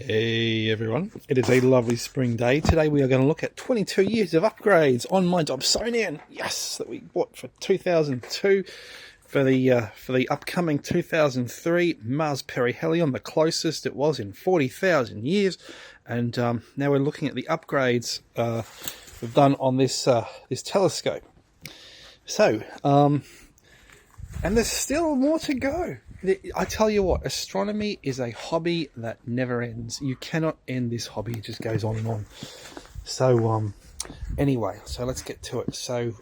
Hey everyone, it is a lovely spring day. Today we are going to look at 22 years of upgrades on my Dobsonian. Yes, that we bought for 2002 for the upcoming 2003 Mars perihelion, the closest it was in 40,000 years. And now we're looking at the upgrades we've done on this telescope. So, and there's still more to go. I tell you what, astronomy is a hobby that never ends. You cannot end this hobby. It just goes on and on. So, anyway, so let's get to it. So,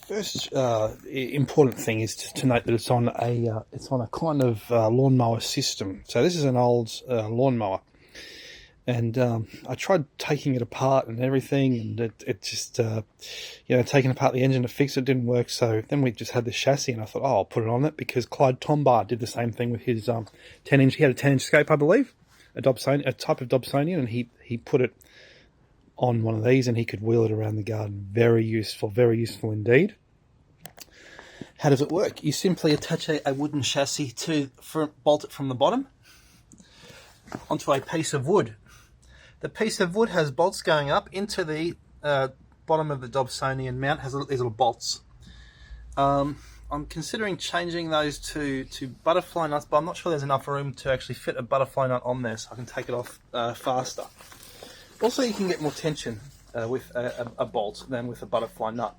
first important thing is to note that it's on a kind of lawnmower system. So this is an old lawnmower. And I tried taking it apart and everything, and it just, taking apart the engine to fix it didn't work. So then we just had the chassis, and I thought, I'll put it on it, because Clyde Tombaugh did the same thing with his 10-inch. He had a 10-inch scope, I believe, a type of Dobsonian, and he put it on one of these, and he could wheel it around the garden. Very useful indeed. How does it work? You simply attach a wooden chassis bolt it from the bottom onto a piece of wood. The piece of wood has bolts going up into the bottom of the Dobsonian mount, has these little bolts. I'm considering changing those to butterfly nuts, but I'm not sure there's enough room to actually fit a butterfly nut on there, so I can take it off faster. Also, you can get more tension with a bolt than with a butterfly nut.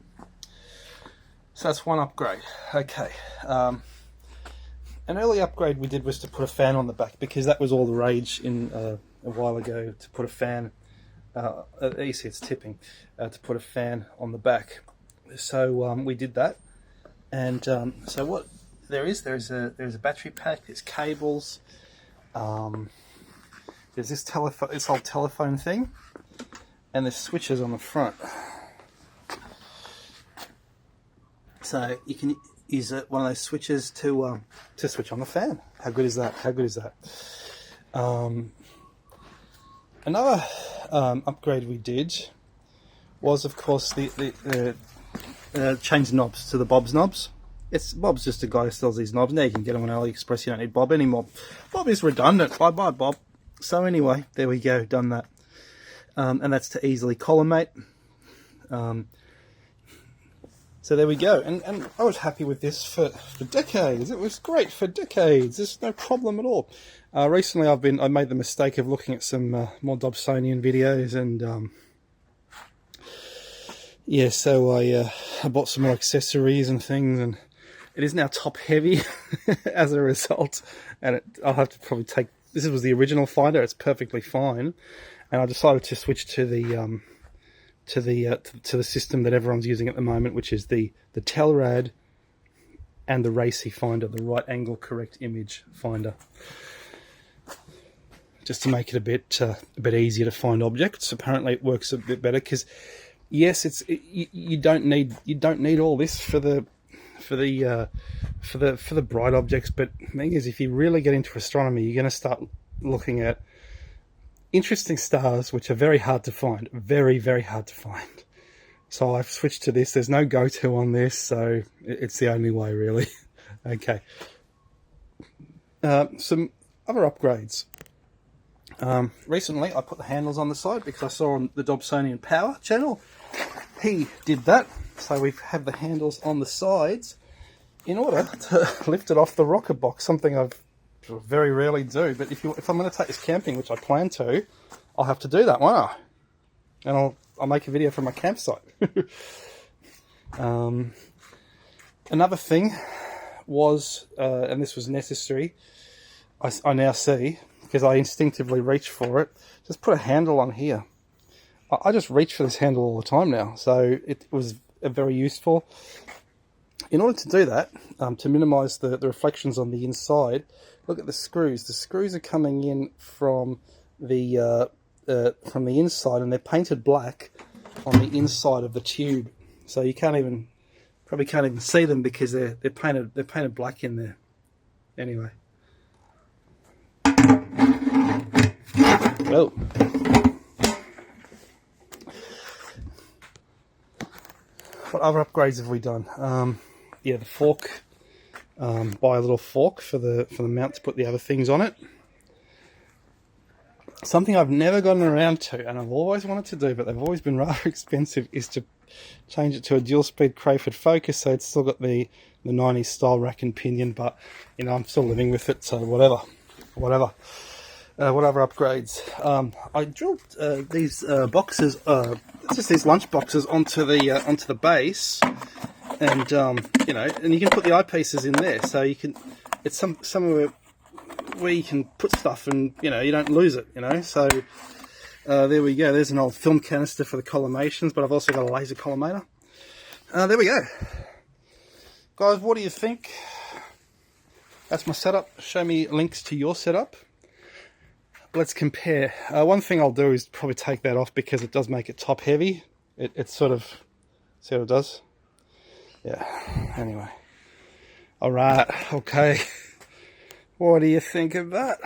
So that's one upgrade. Okay. An early upgrade we did was to put a fan on the back, because that was all the rage a while ago, to put a fan. You see it's tipping. To put a fan on the back. So we did that, and so what there's a battery pack. There's cables. There's this old telephone thing, and there's switches on the front. So you can use one of those switches to switch on the fan. How good is that? Another upgrade we did was, of course, the change knobs to the Bob's knobs. Bob's just a guy who sells these knobs. Now you can get them on AliExpress. You don't need Bob anymore. Bob is redundant. Bye bye, Bob. So anyway, there we go. Done that. And that's to easily collimate. So there we go, and I was happy with this for decades. It was great for decades. There's no problem at all. Recently, I made the mistake of looking at some more Dobsonian videos, and so I bought some more accessories and things, and it is now top heavy as a result. And I'll have to probably take. This was the original finder. It's perfectly fine, and I decided to switch to the system that everyone's using at the moment, which is the Telrad and the RACI finder, the right angle correct image finder, just to make it a bit easier to find objects. Apparently, it works a bit better, because yes, you don't need all this for the bright objects. But the thing is, if you really get into astronomy, you're going to start looking at interesting stars, which are very hard to find. Very, very hard to find. So I've switched to this. There's no go-to on this, so it's the only way, really. Okay. Some other upgrades. Recently, I put the handles on the side, because I saw on the Dobsonian Power channel, he did that. So we have the handles on the sides in order to lift it off the rocket box, something I've very rarely do. But if I'm going to take this camping, which I plan to, I'll have to do that, won't I? And I'll make a video from my campsite. Another thing was, and this was necessary, I now see, because I instinctively reach for it, just put a handle on here. I just reach for this handle all the time now, so it was very useful. In order to do that, to minimise the reflections on the inside, look at the screws. The screws are coming in from the inside, and they're painted black on the inside of the tube. So you probably can't even see them, because they're painted black in there. Anyway. Well. What other upgrades have we done? The fork. Buy a little fork for the mount to put the other things on it. Something I've never gotten around to, and I've always wanted to do, but they've always been rather expensive, is to change it to a dual-speed Crayford focus, so it's still got the 90s style rack and pinion, but, you know, I'm still living with it, so whatever. What other upgrades? I drilled these boxes, just these lunch boxes onto the base, and you know, and you can put the eyepieces in there, so you can. It's somewhere where you can put stuff, and you know, you don't lose it. You know, so there we go. There's an old film canister for the collimations, but I've also got a laser collimator. There we go, guys. What do you think? That's my setup. Show me links to your setup. Let's compare. One thing I'll do is probably take that off because it does make it top heavy. It's sort of, see what it does? Yeah, anyway. Alright, okay. What do you think of that?